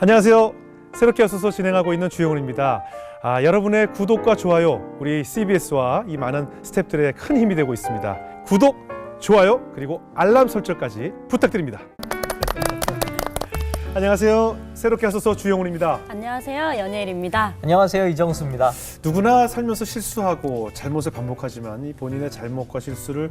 안녕하세요. 새롭게 하소서 진행하고 있는 주영훈입니다. 여러분의 구독과 좋아요, 우리 CBS와 이 많은 스태프들의 큰 힘이 되고 있습니다. 구독, 좋아요, 그리고 알람 설정까지 부탁드립니다. 안녕하세요. 새롭게 하소서 주영훈입니다. 안녕하세요. 연예일입니다. 안녕하세요. 이정수입니다. 누구나 살면서 실수하고 잘못을 반복하지만 이 본인의 잘못과 실수를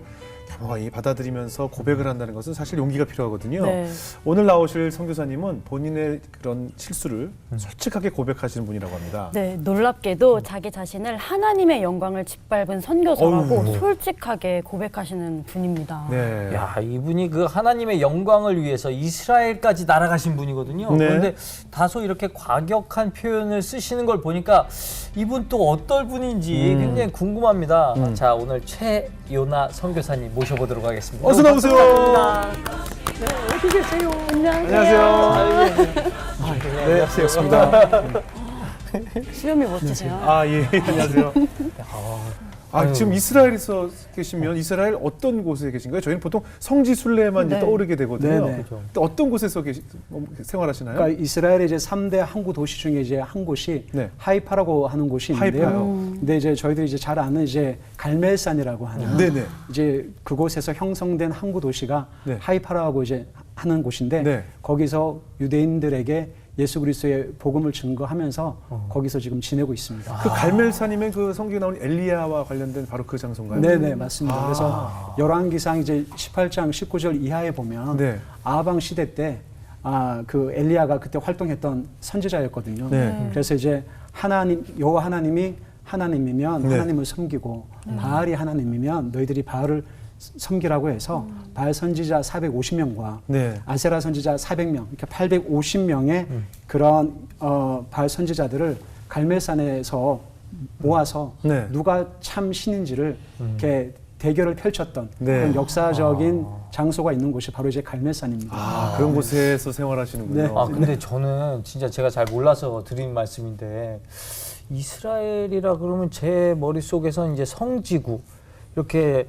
겸허히 받아들이면서 고백을 한다는 것은 사실 용기가 필요하거든요. 네. 오늘 나오실 선교사님은 본인의 그런 실수를 솔직하게 고백하시는 분이라고 합니다. 네, 놀랍게도 자기 자신을 하나님의 영광을 짓밟은 선교사라고 어휴. 솔직하게 고백하시는 분입니다. 네. 야, 이분이 그 하나님의 영광을 위해서 이스라엘까지 날아가신 분이거든요. 네. 그런데 다소 이렇게 과격한 표현을 쓰시는 걸 보니까 이분 또 어떨 분인지 굉장히 궁금합니다. 자, 오늘 최요나 선교사님 모셔보도록 하겠습니다. 어서 나오세요. 네, 어디 계세요? 안녕하세요. 네, 반갑습니다. 수염이 멋지세요. 예, 안녕하세요. 지금 이스라엘에서 계시면 이스라엘 어떤 곳에 계신가요? 저희는 보통 성지 순례만 이제 네. 떠오르게 되거든요. 네, 네. 또 어떤 곳에서 생활하시나요? 그러니까 이스라엘의 이제 3대 항구 도시 중에 이제 한 곳이 네. 하이파라고 하는 곳이 있는데요. 하이파요. 근데 이제 저희들이 이제 잘 아는 이제 갈멜산이라고 하는 네네. 이제 그곳에서 형성된 항구 도시가 네. 하이파라고 이제 하는 곳인데 네. 거기서 유대인들에게 예수 그리스도의 복음을 증거하면서 거기서 지금 지내고 있습니다. 그 갈멜산이면 그 성경에 나오는 엘리야와 관련된 바로 그 장소인가요? 네네 맞습니다. 그래서 열왕기상 이제 18장 19절 이하에 보면 네. 아방 시대 때 그 엘리야가 그때 활동했던 선지자였거든요. 네. 그래서 이제 하나님 여호와 하나님이 하나님이면 네. 하나님을 섬기고 바알이 하나님이면 너희들이 바알을 섬기라고 해서 바알 선지자 450명과 네. 아세라 선지자 400명, 이렇게 850명의 그런 바알 선지자들을 갈멜산에서 모아서 네. 누가 참 신인지를 이렇게 대결을 펼쳤던 네. 그런 역사적인 장소가 있는 곳이 바로 이제 갈멜산입니다. 그런 곳에서 생활하시는군요. 네. 근데 저는 진짜 제가 잘 몰라서 드린 말씀인데 이스라엘이라 그러면 제 머릿속에선 이제 성지구 이렇게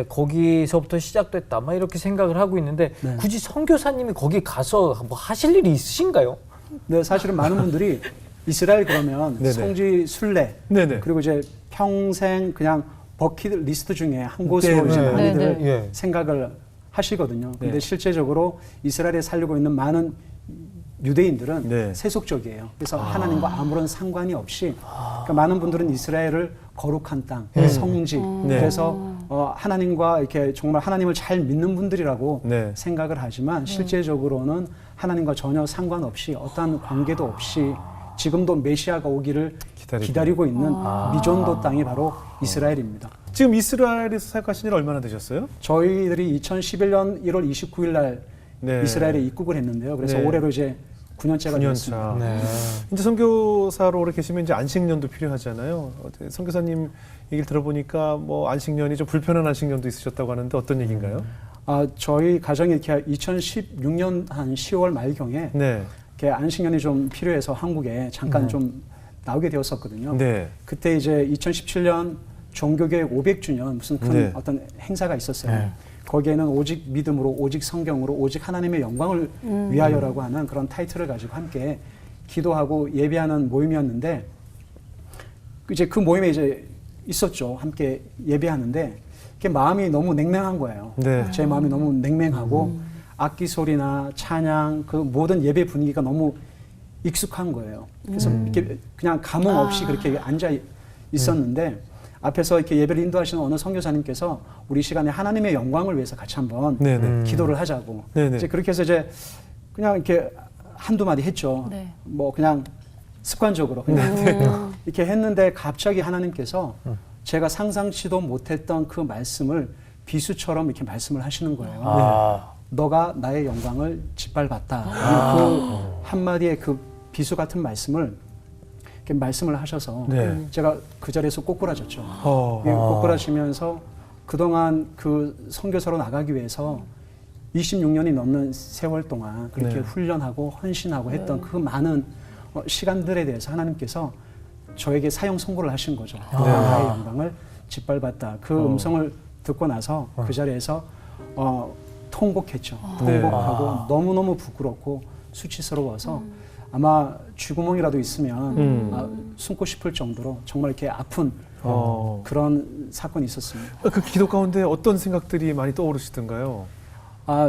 거기서부터 시작됐다 막 이렇게 생각을 하고 있는데 네. 굳이 선교사님이 거기 가서 뭐 하실 일이 있으신가요? 네, 사실은 많은 분들이 이스라엘 그러면 네네. 성지 순례 네네. 그리고 이제 평생 그냥 버킷리스트 중에 한 곳으로 네네. 이제 많이들 네네. 생각을 하시거든요. 근데 네. 실제적으로 이스라엘에 살고 있는 많은 유대인들은 네. 세속적이에요. 그래서 하나님과 아무런 상관이 없이 그러니까 많은 분들은 이스라엘을 거룩한 땅, 성지 네. 그래서 하나님과 이렇게 정말 하나님을 잘 믿는 분들이라고 네. 생각을 하지만 실제적으로는 하나님과 전혀 상관없이 어떠한 관계도 없이 지금도 메시아가 오기를 기다리고 있는 미존도 땅이 바로 이스라엘입니다. 지금 이스라엘에서 사역하신 지 얼마나 되셨어요? 저희들이 2011년 1월 29일 날 네. 이스라엘에 입국을 했는데요. 그래서 네. 올해로 이제 9년째가 9년 되었습니다. 차. 네. 이제 선교사로 오래 계시면 이제 안식년도 필요하잖아요. 선교사님 얘기를 들어보니까 뭐 안식년이 좀 불편한 안식년도 있으셨다고 하는데 어떤 얘기인가요? 저희 가정이 이렇게 2016년 한 10월 말경에 네. 이렇게 안식년이 좀 필요해서 한국에 잠깐 좀 나오게 되었었거든요. 네. 그때 이제 2017년 종교개혁 500주년 무슨 큰 네. 어떤 행사가 있었어요. 네. 거기에는 오직 믿음으로, 오직 성경으로, 오직 하나님의 영광을 위하여라고 하는 그런 타이틀을 가지고 함께 기도하고 예배하는 모임이었는데 이제 그 모임에 이제 있었죠. 함께 예배하는데 이렇게 마음이 너무 냉랭한 거예요. 네. 제 마음이 너무 냉랭하고 악기 소리나 찬양 그 모든 예배 분위기가 너무 익숙한 거예요. 그래서 이렇게 그냥 감흥 없이 그렇게 앉아 있었는데 앞에서 이렇게 예배를 인도하시는 어느 선교사님께서 우리 시간에 하나님의 영광을 위해서 같이 한번 네네. 기도를 하자고. 네네. 이제 그렇게 해서 이제 그냥 이렇게 한두 마디 했죠. 네. 뭐 그냥 습관적으로 그냥 이렇게 했는데 갑자기 하나님께서 제가 상상치도 못했던 그 말씀을 비수처럼 이렇게 말씀을 하시는 거예요. 너가 나의 영광을 짓밟았다. 그 한마디의 그 비수 같은 말씀을 이렇게 말씀을 하셔서 네. 제가 그 자리에서 꼬꾸라졌죠. 어. 꼬꾸라지면서 그동안 그 선교사로 나가기 위해서 26년이 넘는 세월 동안 그렇게 네. 훈련하고 헌신하고 했던 그 많은 시간들에 대해서 하나님께서 저에게 사형 선고를 하신 거죠. 나의 영광을 짓밟았다. 그 음성을 듣고 나서 그 자리에서 통곡했죠. 통곡하고 너무너무 부끄럽고 수치스러워서 아마 쥐구멍이라도 있으면 숨고 싶을 정도로 정말 이렇게 아픈 그런 사건이 있었습니다. 그 기도 가운데 어떤 생각들이 많이 떠오르시던가요?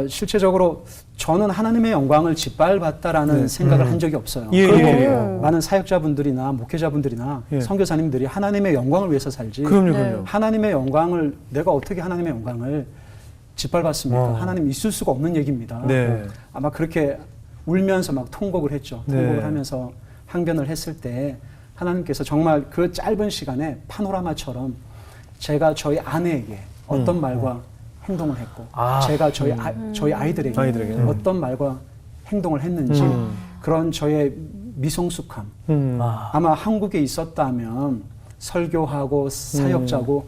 실제적으로 저는 하나님의 영광을 짓밟았다라는 생각을 한 적이 없어요. 예, 그리고 예, 예. 많은 사역자분들이나 목회자분들이나 예. 선교사님들이 하나님의 영광을 위해서 살지 그럼요. 하나님의 영광을 내가 어떻게 하나님의 영광을 짓밟았습니까? 하나님 있을 수가 없는 얘기입니다. 네. 아마 그렇게 울면서 막 통곡을 했죠. 통곡을 네. 하면서 항변을 했을 때 하나님께서 정말 그 짧은 시간에 파노라마처럼 제가 저희 아내에게 어떤 말과 행동을 했고 제가 저희 아이들에게 어떤 말과 행동을 했는지 그런 저의 미성숙함 아마 한국에 있었다면 설교하고 사역자고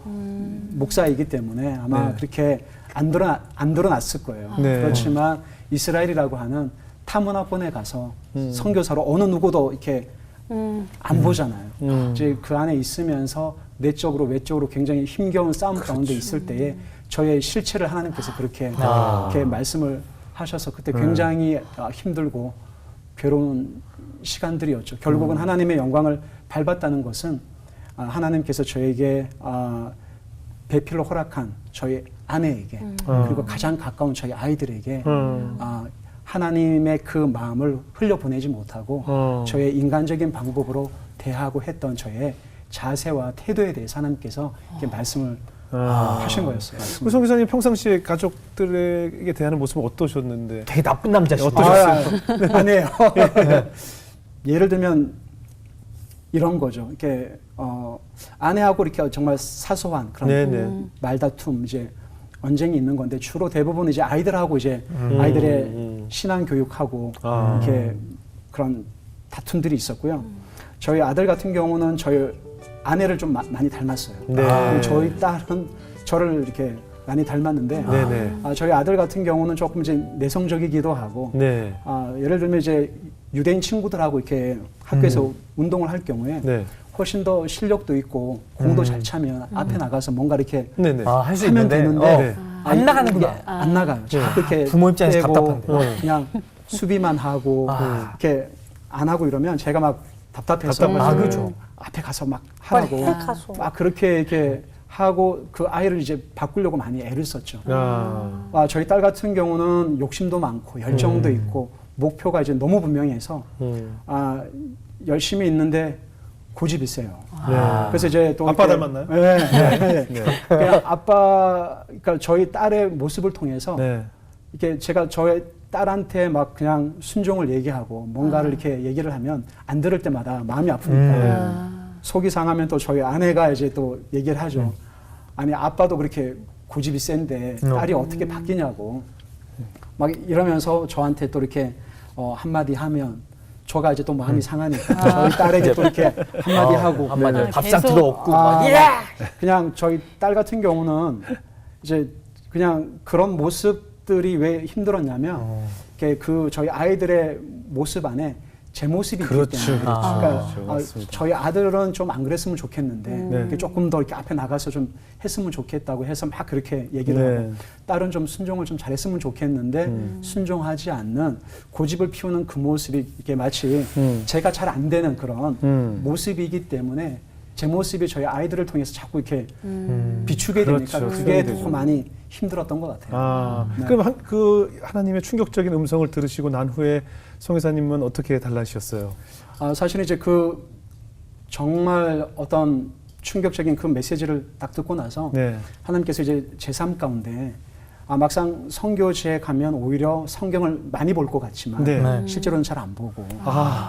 목사이기 때문에 아마 네. 그렇게 안 드러났을 거예요. 네. 그렇지만 이스라엘이라고 하는 타문화권에 가서 선교사로 어느 누구도 이렇게 안 보잖아요. 이제 그 안에 있으면서 내적으로 외적으로 굉장히 힘겨운 싸움 가운데 있을 때에 저의 실체를 하나님께서 그렇게 이렇게 말씀을 하셔서 그때 굉장히 힘들고 괴로운 시간들이었죠. 결국은 하나님의 영광을 밟았다는 것은 하나님께서 저에게 배필로 허락한 저희 아내에게 그리고 가장 가까운 저희 아이들에게 하나님의 그 마음을 흘려보내지 못하고 저의 인간적인 방법으로 대하고 했던 저의 자세와 태도에 대해서 하나님께서 이렇게 말씀을 하신 거였어요. 우리 선교사님 평상시에 가족들에게 대하는 모습은 어떠셨는데? 되게 나쁜 남자시죠. 아니에요. 예를 들면 이런 거죠. 이렇게 아내하고 이렇게 정말 사소한 그런 말다툼, 이제 언쟁이 있는 건데 주로 대부분 이제 아이들하고 이제 아이들의 신앙 교육하고 이렇게 그런 다툼들이 있었고요. 저희 아들 같은 경우는 저희 아내를 좀 많이 닮았어요. 네. 저희 딸은 저를 이렇게 많이 닮았는데 저희 아들 같은 경우는 조금 이제 내성적이기도 하고 예를 들면 이제 유대인 친구들하고 이렇게 학교에서 운동을 할 경우에 훨씬 더 실력도 있고 공도 잘 차면 앞에 나가서 뭔가 이렇게 할 수 하면 있는데 되는데 안 나가는구나. 안 나가요. 자꾸 이렇게 부모 입장에서 빼고 답답한데. 그냥 수비만 하고 이렇게 안 하고 이러면 제가 막 답답해서 그죠. 앞에 가서 막 하라고 막 그렇게 이렇게 하고 그 아이를 이제 바꾸려고 많이 애를 썼죠. 저희 딸 같은 경우는 욕심도 많고 열정도 있고 목표가 이제 너무 분명해서 열심히 있는데 고집이 세요. 그래서 이제 또 아빠 닮았나요? 네. 그냥 그러니까 저희 딸의 모습을 통해서 이렇게 제가 저의 딸한테 막 그냥 순종을 얘기하고 뭔가를 이렇게 얘기를 하면 안 들을 때마다 마음이 아프니까 속이 상하면 또 저희 아내가 이제 또 얘기를 하죠. 아니 아빠도 그렇게 고집이 센데 딸이 어떻게 바뀌냐고 막 이러면서 저한테 또 이렇게 한마디 하면 저가 이제 또 마음이 상하니까 저희 딸에게 또 이렇게 한마디 하고 밥상도 없고 그냥 저희 딸 같은 경우는 이제 그냥 그런 모습들이 왜 힘들었냐면 그 저희 아이들의 모습 안에 제 모습이 있기 때문에 그러니까 저희 아들은 좀 안 그랬으면 좋겠는데 이렇게 조금 더 이렇게 앞에 나가서 좀 했으면 좋겠다고 해서 막 그렇게 얘기를 하고 딸은 좀 순종을 좀 잘했으면 좋겠는데 순종하지 않는 고집을 피우는 그 모습이 이게 마치 제가 잘 안 되는 그런 모습이기 때문에 제 모습이 저희 아이들을 통해서 자꾸 이렇게 비추게 되니까 그게 더 많이 힘들었던 것 같아요. 그럼 그 하나님의 충격적인 음성을 들으시고 난 후에 성회사님은 어떻게 달라지셨어요? 사실은 이제 그 정말 어떤 충격적인 그 메시지를 딱 듣고 나서 하나님께서 이제 제 삶 가운데 막상 선교지에 가면 오히려 성경을 많이 볼 것 같지만 실제로는 잘 안 보고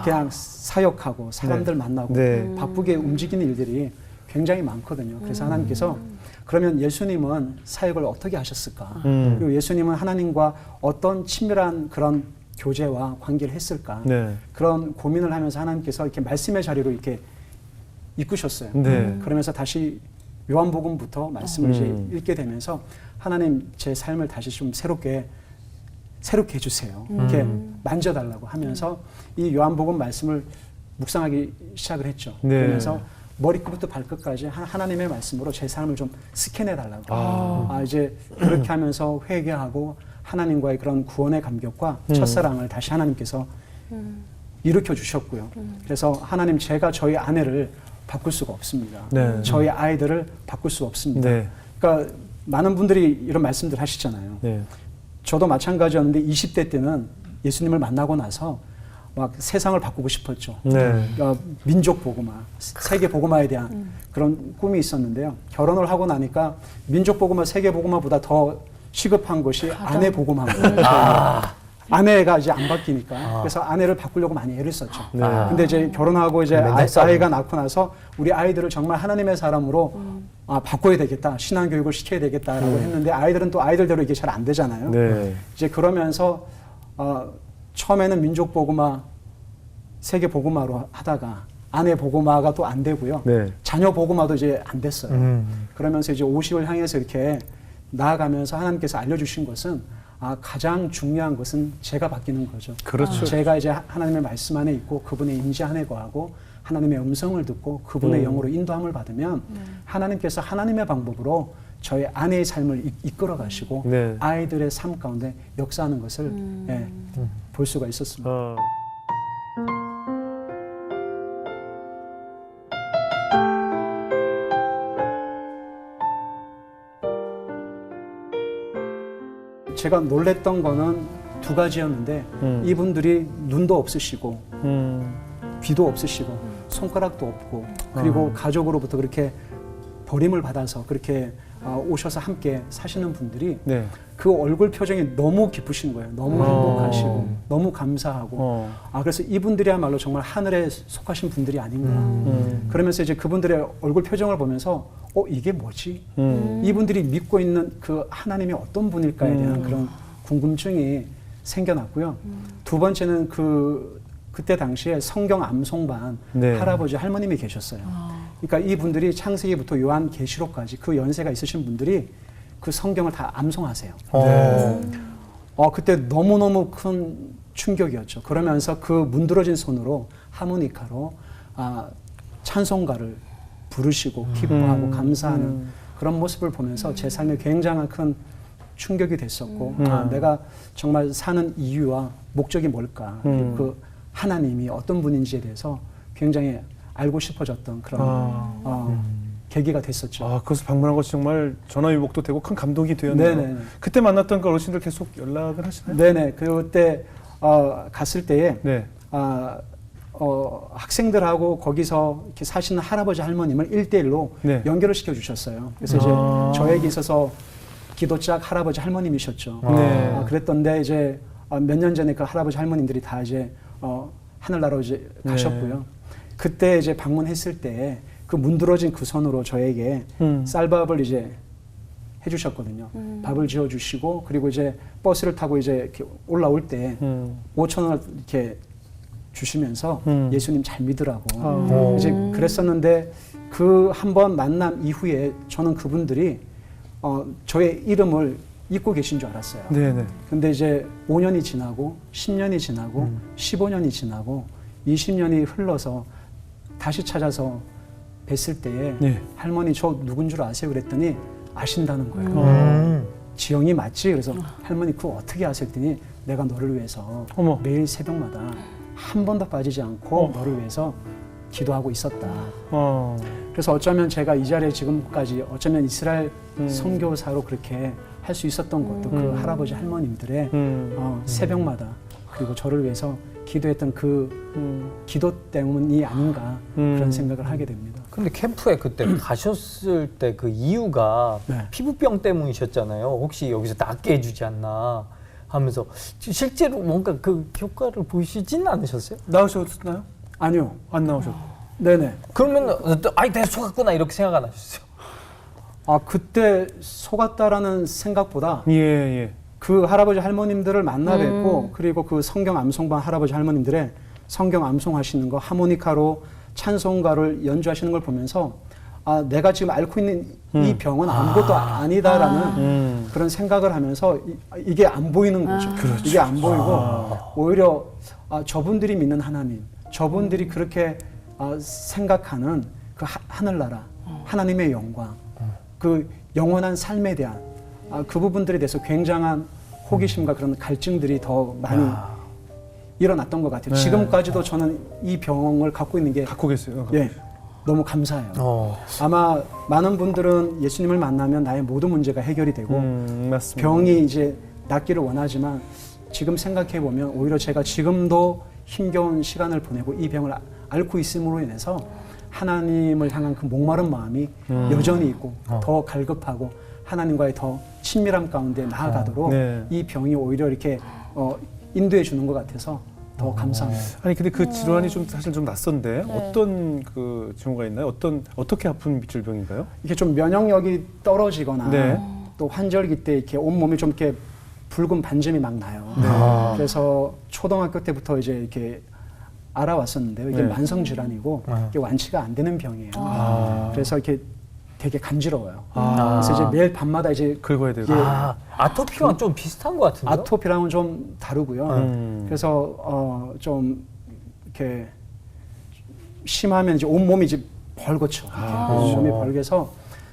그냥 사역하고 사람들 만나고 바쁘게 움직이는 일들이 굉장히 많거든요. 그래서 하나님께서 그러면 예수님은 사역을 어떻게 하셨을까? 그리고 예수님은 하나님과 어떤 친밀한 그런 교제와 관계를 했을까? 그런 고민을 하면서 하나님께서 이렇게 말씀의 자리로 이렇게 이끄셨어요. 그러면서 다시 요한복음부터 말씀을 이제 읽게 되면서 하나님 제 삶을 다시 좀 새롭게 해주세요. 이렇게 만져달라고 하면서 이 요한복음 말씀을 묵상하기 시작을 했죠. 그러면서 머리끝부터 발끝까지 하나님의 말씀으로 제 삶을 좀 스캔해달라고. 이제 그렇게 하면서 회개하고 하나님과의 그런 구원의 감격과 첫사랑을 다시 하나님께서 일으켜 주셨고요. 그래서 하나님 제가 저희 아내를 바꿀 수가 없습니다. 네. 저희 아이들을 바꿀 수 없습니다. 네. 그러니까 많은 분들이 이런 말씀들 하시잖아요. 네. 저도 마찬가지였는데 20대 때는 예수님을 만나고 나서 막 세상을 바꾸고 싶었죠. 네. 민족 복음화, 세계 복음화에 대한 그런 꿈이 있었는데요. 결혼을 하고 나니까 민족 복음화, 세계 복음화보다 더 시급한 것이 아내 복음화입니다. 아내가 이제 안 바뀌니까 그래서 아내를 바꾸려고 많이 애를 썼죠. 네. 근데 이제 결혼하고 이제 아이가 낳고 나서 우리 아이들을 정말 하나님의 사람으로 바꿔야 되겠다, 신앙 교육을 시켜야 되겠다라고 했는데 아이들은 또 아이들대로 이게 잘 안 되잖아요. 네. 이제 그러면서 처음에는 민족 복음화, 세계 복음화로 하다가 아내 복음화가 또 안 되고요. 네. 자녀 복음화도 이제 안 됐어요. 그러면서 이제 50을 향해서 이렇게 나아가면서 하나님께서 알려주신 것은 가장 중요한 것은 제가 바뀌는 거죠. 그렇죠. 제가 이제 하나님의 말씀 안에 있고 그분의 임재 안에 거하고 하나님의 음성을 듣고 그분의 영으로 인도함을 받으면 하나님께서 하나님의 방법으로 저의 아내의 삶을 이끌어 가시고 네. 아이들의 삶 가운데 역사하는 것을 볼 수가 있었습니다. 제가 놀랬던 거는 두 가지였는데 이분들이 눈도 없으시고 귀도 없으시고 손가락도 없고 그리고 가족으로부터 그렇게 버림을 받아서 그렇게 오셔서 함께 사시는 분들이 네. 그 얼굴 표정이 너무 기쁘신 거예요. 너무 행복하시고 너무 감사하고 그래서 이분들이야말로 정말 하늘에 속하신 분들이 아닌가. 그러면서 이제 그분들의 얼굴 표정을 보면서 이게 뭐지? 이분들이 믿고 있는 그 하나님이 어떤 분일까에 대한 그런 궁금증이 생겨났고요. 두 번째는 그때 당시에 성경 암송반 네. 할아버지 할머님이 계셨어요. 그러니까 이분들이 창세기부터 요한 계시록까지 그 연세가 있으신 분들이 그 성경을 다 암송하세요. 네. 그때 너무너무 큰 충격이었죠. 그러면서 그 문드러진 손으로 하모니카로 찬송가를 부르시고 기뻐하고 감사하는 그런 모습을 보면서 제 삶에 굉장한 큰 충격이 됐었고 내가 정말 사는 이유와 목적이 뭘까 그리고 그 하나님이 어떤 분인지에 대해서 굉장히 알고 싶어졌던 그런 계기가 됐었죠. 그것을 방문한 것이 정말 전화위복도 되고 큰 감동이 되었네요. 네네. 그때 만났던 그 어르신들 계속 연락을 하시나요? 네네. 그때 갔을 때에 네. 학생들하고 거기서 이렇게 사시는 할아버지 할머님을 1대1로 네. 연결을 시켜 주셨어요. 그래서 이제 저에게 있어서 기도짝 할아버지 할머님이셨죠. 네. 그랬던데 이제 몇 년 전에 그 할아버지 할머님들이 다 이제 하늘나라로 이제 가셨고요. 그때 이제 방문했을 때 그 문드러진 그 손으로 저에게 쌀밥을 이제 해주셨거든요. 밥을 지어주시고 그리고 이제 버스를 타고 이제 이렇게 올라올 때 5,000원을 이렇게 주시면서 예수님 잘 믿으라고 이제 그랬었는데 그 한 번 만남 이후에 저는 그분들이 저의 이름을 잊고 계신 줄 알았어요. 네네. 근데 이제 5년이 지나고 10년이 지나고 15년이 지나고 20년이 흘러서 다시 찾아서 뵀을 때에 네. 할머니 저 누군 줄 아세요? 그랬더니 아신다는 거예요. 지영이 맞지? 그래서 할머니 그거 어떻게 아세요? 그랬더니 내가 너를 위해서 어머. 매일 새벽마다 한 번도 빠지지 않고 너를 위해서 기도하고 있었다. 그래서 어쩌면 제가 이 자리에 지금까지 어쩌면 이스라엘 선교사로 그렇게 할 수 있었던 것도 그 할아버지 할머님들의 새벽마다 그리고 저를 위해서 기도했던 그 기도 때문이 아닌가 그런 생각을 하게 됩니다. 근데 캠프에 그때 가셨을 때 그 이유가 네. 피부병 때문이셨잖아요. 혹시 여기서 낫게 해주지 않나 하면서 실제로 뭔가 그 효과를 보시진 않으셨어요? 나오셨나요? 아니요. 안 나오셨고. 네네. 그러면 내가 속았구나 이렇게 생각 안 하셨어요? 그때 속았다라는 생각보다 예. 그 할아버지 할머님들을 만나 뵙고 그리고 그 성경 암송반 할아버지 할머님들의 성경 암송하시는 거 하모니카로 찬송가를 연주하시는 걸 보면서 내가 지금 앓고 있는 이 병은 아무것도 아니다라는 그런 생각을 하면서 이게 안 보이는 거죠. 이게 안 보이고 오히려 저분들이 믿는 하나님, 저분들이 그렇게 생각하는 그 하늘나라, 하나님의 영광, 그 영원한 삶에 대한 그 부분들에 대해서 굉장한 호기심과 그런 갈증들이 더 많이 일어났던 것 같아요. 네. 지금까지도 저는 이 병을 갖고 있는 게 갖고 계세요. 예, 너무 감사해요. 어. 아마 많은 분들은 예수님을 만나면 나의 모든 문제가 해결이 되고 맞습니다. 병이 이제 낫기를 원하지만 지금 생각해 보면 오히려 제가 지금도 힘겨운 시간을 보내고 이 병을 앓고 있음으로 인해서 하나님을 향한 그 목마른 마음이 여전히 있고 더 갈급하고 하나님과의 더 친밀함 가운데 나아가도록 네. 이 병이 오히려 이렇게 인도해 주는 것 같아서 더 감사합니다. 아니 근데 그 질환이 좀 사실 좀 낯선데 네. 어떤 그 증후가 있나요? 어떻게 아픈 질병인가요? 이게 좀 면역력이 떨어지거나 네. 또 환절기 때 이렇게 온 몸이 좀 이렇게 붉은 반점이 막 나요. 아. 그래서 초등학교 때부터 이제 이렇게 알아왔었는데요. 이게 네. 만성 질환이고 이게 완치가 안 되는 병이에요. 그래서 이렇게 되게 간지러워요. 그래서 이제 매일 밤마다 이제 긁어야 되고. 아토피랑 좀 비슷한 것 같은데요? 아토피랑은 좀 다르고요. 그래서 좀 이렇게 심하면 이제 온 몸이 이제 벌겋죠. 몸이 벌게서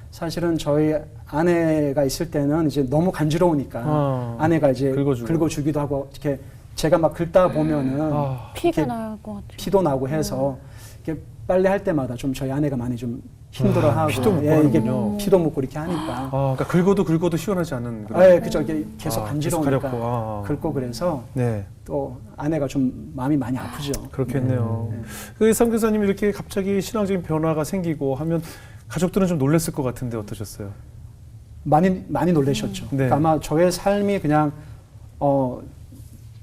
사실은 저희 아내가 있을 때는 이제 너무 간지러우니까 아내가 이제 긁어주기도 하고 이렇게 제가 막 긁다 보면은 피가 이렇게 날 것 같아요. 피도 나고 해서 이렇게 빨래 할 때마다 좀 저희 아내가 많이 좀 힘들어하고 피도 묻고 이게 하는군요. 피도 묻고 이렇게 하니까 그러니까 긁어도 시원하지 않은 그런. 네, 그죠. 이게 계속 계속 간지러우니까 가렵고. 긁고 그래서 네, 또 아내가 좀 마음이 많이 아프죠. 그렇겠네요. 그 선교사님 이렇게 갑자기 신앙적인 변화가 생기고 하면 가족들은 좀 놀랐을 것 같은데 어떠셨어요? 많이 놀라셨죠. 네. 그러니까 아마 저의 삶이 그냥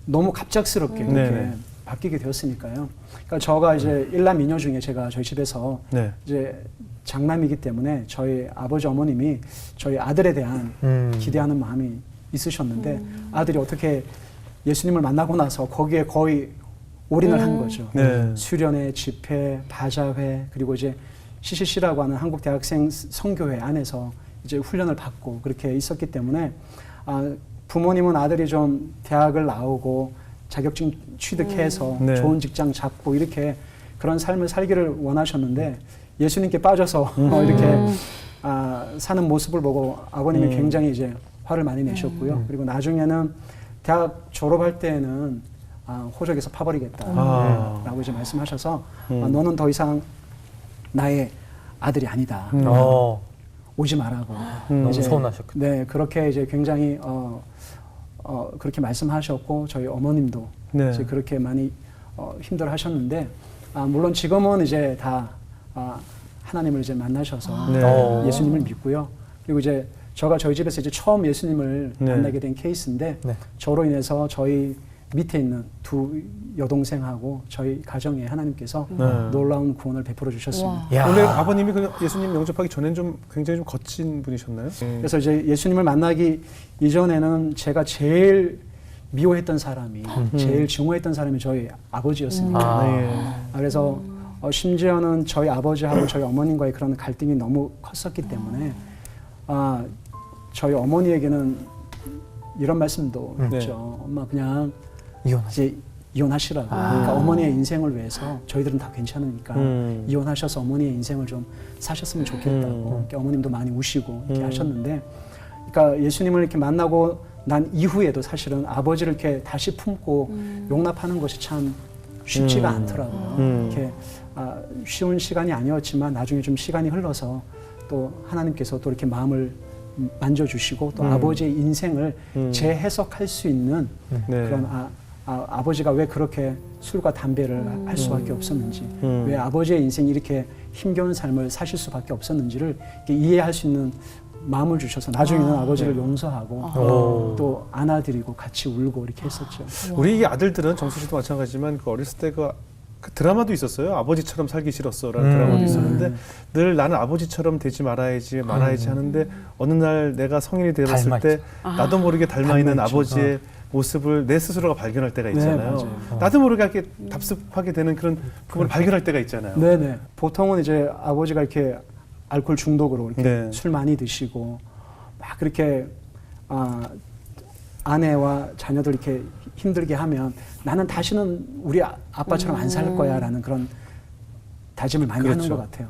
너무 갑작스럽게 이렇게 네. 바뀌게 되었으니까요. 그러니까 저가 이제 일남 이녀 중에 제가 저희 집에서 네. 이제 장남이기 때문에 저희 아버지 어머님이 저희 아들에 대한 기대하는 마음이 있으셨는데 아들이 어떻게 예수님을 만나고 나서 거기에 거의 올인을 한 거죠. 네. 수련회, 집회, 바자회 그리고 이제 CCC라고 하는 한국 대학생 선교회 안에서 이제 훈련을 받고 그렇게 있었기 때문에 부모님은 아들이 좀 대학을 나오고 자격증 취득해서 네. 좋은 직장 잡고 이렇게 그런 삶을 살기를 원하셨는데 예수님께 빠져서 이렇게 사는 모습을 보고 아버님이 굉장히 이제 화를 많이 내셨고요. 그리고 나중에는 대학 졸업할 때에는 호적에서 파버리겠다라고 이제 말씀하셔서 너는 더 이상 나의 아들이 아니다. 오지 말라고. 너무 이제, 서운하셨겠다. 네, 그렇게 이제 굉장히 그렇게 말씀하셨고 저희 어머님도 네. 이제 그렇게 많이 힘들어하셨는데 물론 지금은 이제 다 하나님을 이제 만나셔서 네. 예수님을 믿고요. 그리고 이제 저가 저희 집에서 이제 처음 예수님을 네. 만나게 된 케이스인데 네. 저로 인해서 저희 밑에 있는 두 여동생하고 저희 가정에 하나님께서 놀라운 구원을 베풀어 주셨습니다. 야. 원래 아버님이 그 예수님 영접하기 전엔 좀 굉장히 좀 거친 분이셨나요? 그래서 이제 예수님을 만나기 이전에는 제가 제일 미워했던 사람이 제일 증오했던 사람이 저희 아버지였습니다. 그래서 심지어는 저희 아버지하고 저희 어머님과의 그런 갈등이 너무 컸었기 때문에 저희 어머니에게는 이런 말씀도 했죠. 엄마 그냥 이제 이혼하시라고. 그러니까 어머니의 인생을 위해서 저희들은 다 괜찮으니까 이혼하셔서 어머니의 인생을 좀 사셨으면 좋겠다고. 이렇게 어머님도 많이 우시고 이렇게 하셨는데, 그러니까 예수님을 이렇게 만나고 난 이후에도 사실은 아버지를 이렇게 다시 품고 용납하는 것이 참 쉽지가 않더라고요. 이렇게 쉬운 시간이 아니었지만 나중에 좀 시간이 흘러서 또 하나님께서 또 이렇게 마음을 만져주시고 또 아버지의 인생을 재해석할 수 있는 네. 그런 아버지가 왜 그렇게 술과 담배를 할 수밖에 없었는지 왜 아버지의 인생이 이렇게 힘겨운 삶을 사실 수밖에 없었는지를 이렇게 이해할 수 있는 마음을 주셔서 나중에는 아버지를 용서하고 또 안아드리고 같이 울고 이렇게 했었죠. 우리 아들들은 정수 씨도 마찬가지지만 그 어렸을 때 그 드라마도 있었어요. 아버지처럼 살기 싫었어라는 드라마도 있었는데 늘 나는 아버지처럼 되지 말아야지 하는데 어느 날 내가 성인이 되었을 때 나도 모르게 닮아 있는 아버지의 모습을 내 스스로가 발견할 때가 있잖아요. 네, 나도 모르게 이렇게 답습하게 되는 그런 부분을 발견할 때가 있잖아요. 네네. 보통은 이제 아버지가 이렇게 알코올 중독으로 이렇게 네. 술 많이 드시고 막 그렇게 아내와 자녀들 이렇게 힘들게 하면 나는 다시는 우리 아빠처럼 안 살 거야라는 그런 다짐을 많이 하는 것 같아요.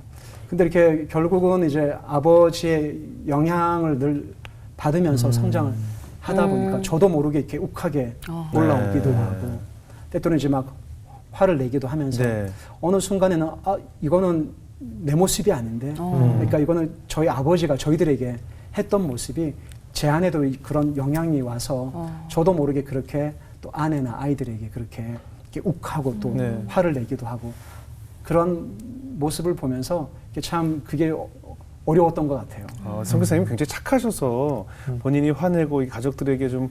근데 이렇게 결국은 이제 아버지의 영향을 늘 받으면서 성장을 하다 보니까 저도 모르게 이렇게 욱하게 올라오기도 네. 하고 때때로는 이제 막 화를 내기도 하면서 네. 어느 순간에는 이거는 내 모습이 아닌데 그러니까 이거는 저희 아버지가 저희들에게 했던 모습이 제 안에도 그런 영향이 와서 저도 모르게 그렇게 또 아내나 아이들에게 그렇게 이렇게 욱하고 또 네. 화를 내기도 하고 그런 모습을 보면서 참 그게 어려웠던 것 같아요. 선교사님 굉장히 착하셔서 본인이 화내고 이 가족들에게 좀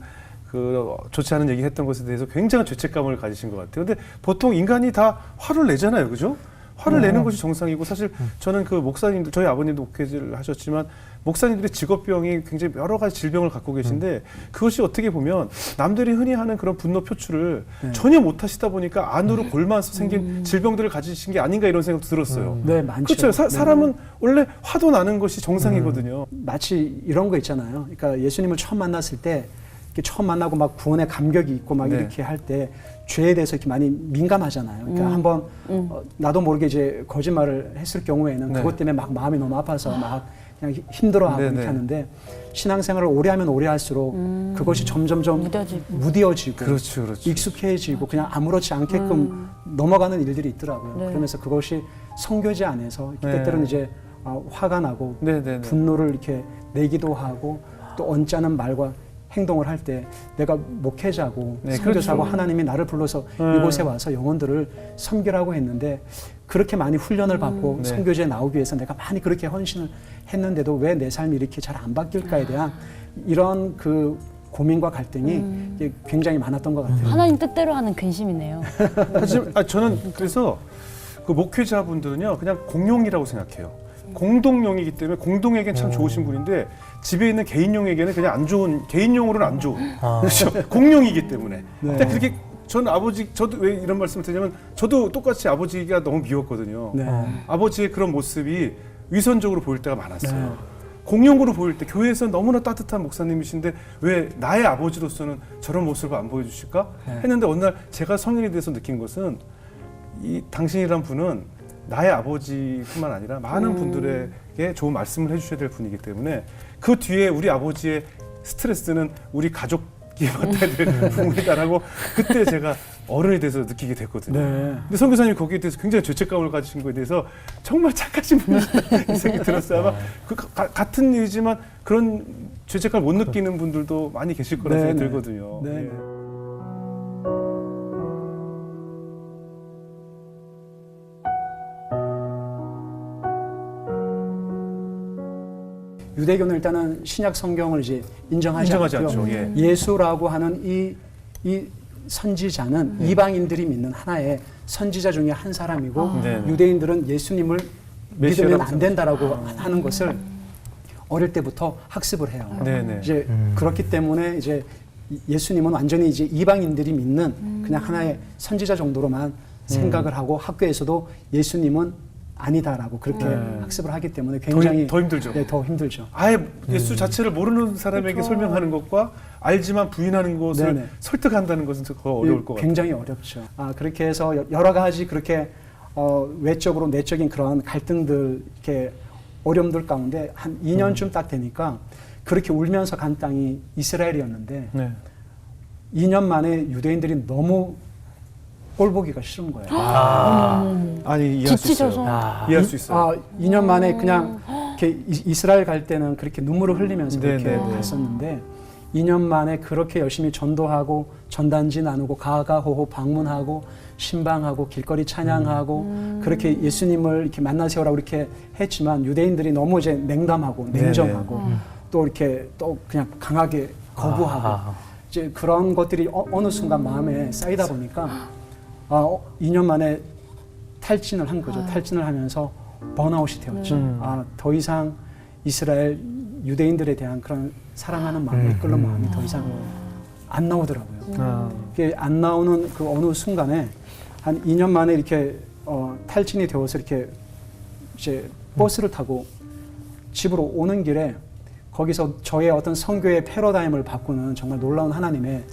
좋지 않은 얘기했던 것에 대해서 굉장한 죄책감을 가지신 것 같아요. 근데 보통 인간이 다 화를 내잖아요, 그죠? 화를 내는 것이 정상이고 사실 저는 그 목사님들 저희 아버님도 목회를 하셨지만 목사님들의 직업병이 굉장히 여러 가지 질병을 갖고 계신데 그것이 어떻게 보면 남들이 흔히 하는 그런 분노 표출을 전혀 못 하시다 보니까 안으로 골마서 생긴 질병들을 가지신 게 아닌가 이런 생각도 들었어요. 네, 많죠. 그렇죠. 사람은 원래 화도 나는 것이 정상이거든요. 마치 이런 거 있잖아요. 그러니까 예수님을 처음 만났을 때 이렇게 처음 만나고 막 구원의 감격이 있고 막 네. 이렇게 할 때 죄에 대해서 이렇게 많이 민감하잖아요. 그러니까 한번 나도 모르게 이제 거짓말을 했을 경우에는 네. 그것 때문에 막 마음이 너무 아파서 막 그냥 힘들어하고 네, 이렇게 네. 하는데 신앙생활을 오래 하면 오래 할수록 그것이 점점점 무뎌지고 그렇죠, 그렇죠. 익숙해지고 그냥 아무렇지 않게끔 넘어가는 일들이 있더라고요. 네. 그러면서 그것이 선교제 안에서 네. 때때로는 이제 화가 나고 네, 네, 네. 분노를 이렇게 내기도 하고 또 언짢은 말과 행동을 할 때 내가 목회자고 네, 선교사고 그렇죠. 하나님이 나를 불러서 이곳에 와서 영혼들을 섬기라고 했는데 그렇게 많이 훈련을 받고 네. 선교제에 나오기 위해서 내가 많이 그렇게 헌신을 했는데도 왜 내 삶이 이렇게 잘 안 바뀔까에 대한 이런 그 고민과 갈등이 이게 굉장히 많았던 것 같아요. 하나님 뜻대로 하는 근심이네요. 하지만 저는 그래서 그 목회자분들은요 그냥 공용이라고 생각해요. 공동용이기 때문에 공동에겐 참 좋으신 분인데 집에 있는 개인용에게는 그냥 안 좋은 개인용으로는 안 좋은 그렇죠. 공용이기 때문에. 네. 근데 그렇게 저는 저도 왜 이런 말씀을 드리냐면 저도 똑같이 아버지가 너무 미웠거든요. 네. 아버지의 그런 모습이 위선적으로 보일 때가 많았어요. 네. 공용으로 보일 때 교회에서 너무나 따뜻한 목사님이신데 왜 나의 아버지로서는 저런 모습을 안 보여주실까 했는데 어느 날 제가 성인이 돼서 느낀 것은 이 당신이란 분은 나의 아버지뿐만 아니라 많은 분들에게 좋은 말씀을 해주셔야 될 분이기 때문에 그 뒤에 우리 아버지의 스트레스는 우리 가족이 맡아야 될 부분이다라고 그때 제가 어른이 돼서 느끼게 됐거든요. 네. 근데 선교사님이 거기에 대해서 굉장히 죄책감을 가지신 거에 대해서 정말 착하신 분이시다 이 생각이 들었어요. 아마 같은 일이지만 그런 죄책감을 못 느끼는 분들도 많이 계실 거라 생각이 네, 네. 들거든요. 네. 예. 유대교는 일단은 신약 성경을 이제 인정하지 인정하지 않고요. 않죠. 예. 예수라고 하는 이 선지자는 이방인들이 믿는 하나의 선지자 중에 한 사람이고 네. 유대인들은 예수님을 믿으면 메시아라고 안 된다라고 하는 것을 어릴 때부터 학습을 해요. 네네. 이제 그렇기 때문에 이제 예수님은 완전히 이제 이방인들이 믿는 그냥 하나의 선지자 정도로만 생각을 하고 학교에서도 예수님은 아니다라고 그렇게 학습을 하기 때문에 굉장히 더 힘들죠. 네, 더 힘들죠. 아예 예수 자체를 모르는 사람에게 설명하는 것과 알지만 부인하는 것을 네네. 설득한다는 것은 더 어려울 것 같아요. 굉장히 어렵죠. 그렇게 해서 여러 가지 그렇게 외적으로 내적인 그런 갈등들 이렇게 어려움들 가운데 한 2년쯤 딱 되니까 그렇게 울면서 간 땅이 이스라엘이었는데 네. 2년 만에 유대인들이 너무 꼴 보기가 싫은 거예요. 아니 이해할 수 있어요. 지치셔서. 이해할 수 있어요. 2년 만에 그냥 이렇게 이스라엘 갈 때는 그렇게 눈물을 흘리면서 그렇게 네네네. 갔었는데 2년 만에 그렇게 열심히 전도하고 전단지 나누고 가가호호 방문하고 신방하고 길거리 찬양하고 그렇게 예수님을 이렇게 만나세요라고 이렇게 했지만 유대인들이 너무 이제 냉담하고 냉정하고 또 이렇게 또 그냥 강하게 거부하고 이제 그런 것들이 어느 순간 마음에 쌓이다 보니까 2년 만에 탈진을 한 거죠. 탈진을 하면서 번아웃이 되었죠. 더 이상 이스라엘 유대인들에 대한 그런 사랑하는 마음, 이끌는 마음이 더 이상 안 나오더라고요. 그게 안 나오는 그 어느 순간에 한 2년 만에 이렇게 탈진이 되어서 이렇게 이제 버스를 타고 집으로 오는 길에 거기서 저의 어떤 선교의 패러다임을 바꾸는 정말 놀라운 하나님의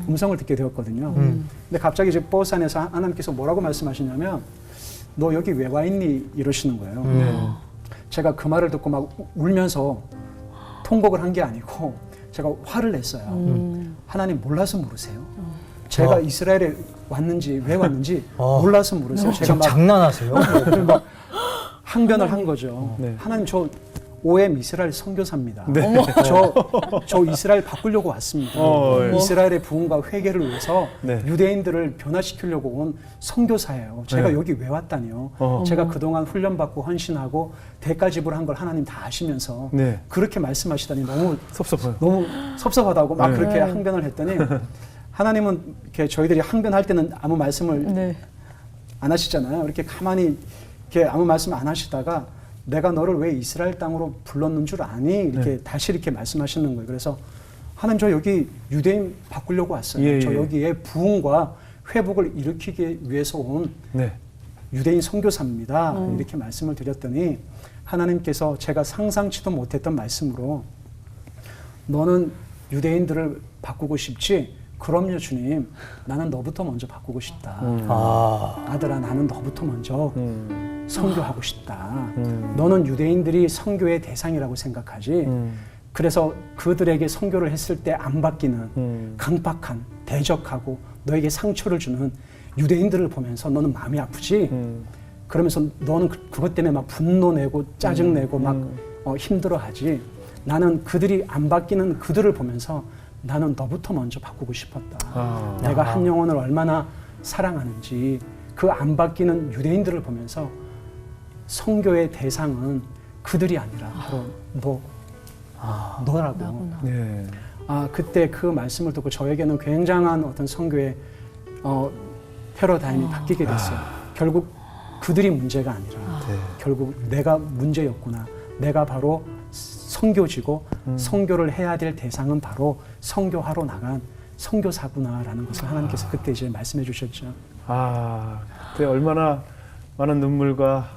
음성을 듣게 되었거든요. 근데 갑자기 이제 버스 안에서 하나님께서 뭐라고 말씀하시냐면 너 여기 왜 와 있니? 이러시는 거예요. 제가 그 말을 듣고 막 울면서 통곡을 한 게 아니고 제가 화를 냈어요. 하나님 몰라서 물으세요. 제가 이스라엘에 왔는지 왜 왔는지 몰라서 물으세요. 제가 지금 막 장난하세요? 막 항변을 한 거죠. 네. 하나님 저 OM 이스라엘 선교사입니다. 네. 저 이스라엘 바꾸려고 왔습니다. 네. 이스라엘의 부흥과 회개를 위해서 네. 유대인들을 변화시키려고 온 선교사예요. 제가 네. 여기 왜 왔다니요. 제가 그동안 훈련받고 헌신하고 대가 지불한 걸 하나님 다 아시면서 네. 그렇게 말씀하시다니 너무 섭섭해요. 섭섭하다고 막 네. 그렇게 항변을 했더니 하나님은 이렇게 저희들이 항변할 때는 아무 말씀을 네. 안 하시잖아요. 이렇게 가만히 이렇게 아무 말씀 안 하시다가 내가 너를 왜 이스라엘 땅으로 불렀는 줄 아니? 이렇게 다시 이렇게 말씀하시는 거예요. 그래서 하나님 저 여기 유대인 바꾸려고 왔어요. 예, 저 예. 여기에 부흥과 회복을 일으키기 위해서 온 네. 유대인 선교사입니다. 이렇게 말씀을 드렸더니 하나님께서 제가 상상치도 못했던 말씀으로 너는 유대인들을 바꾸고 싶지? 그럼요 주님. 나는 너부터 먼저 바꾸고 싶다. 아들아 나는 너부터 먼저 선교하고 싶다. 너는 유대인들이 선교의 대상이라고 생각하지. 그래서 그들에게 선교를 했을 때 안 바뀌는 강박한 대적하고 너에게 상처를 주는 유대인들을 보면서 너는 마음이 아프지. 그러면서 너는 그것 때문에 막 분노내고 짜증내고 막 힘들어하지. 나는 그들이 안 바뀌는 그들을 보면서 나는 너부터 먼저 바꾸고 싶었다. 내가 한 영혼을 얼마나 사랑하는지 그 안 바뀌는 유대인들을 보면서 선교의 대상은 그들이 아니라 바로 너라고. 네. 그때 그 말씀을 듣고 저에게는 굉장한 어떤 선교의 패러다임이 바뀌게 됐어요. 결국 그들이 문제가 아니라 결국 내가 문제였구나. 내가 바로 선교지고 선교를 해야 될 대상은 바로 선교하러 나간 선교사구나라는 것을 하나님께서 그때 이제 말씀해 주셨죠. 그때 얼마나 많은 눈물과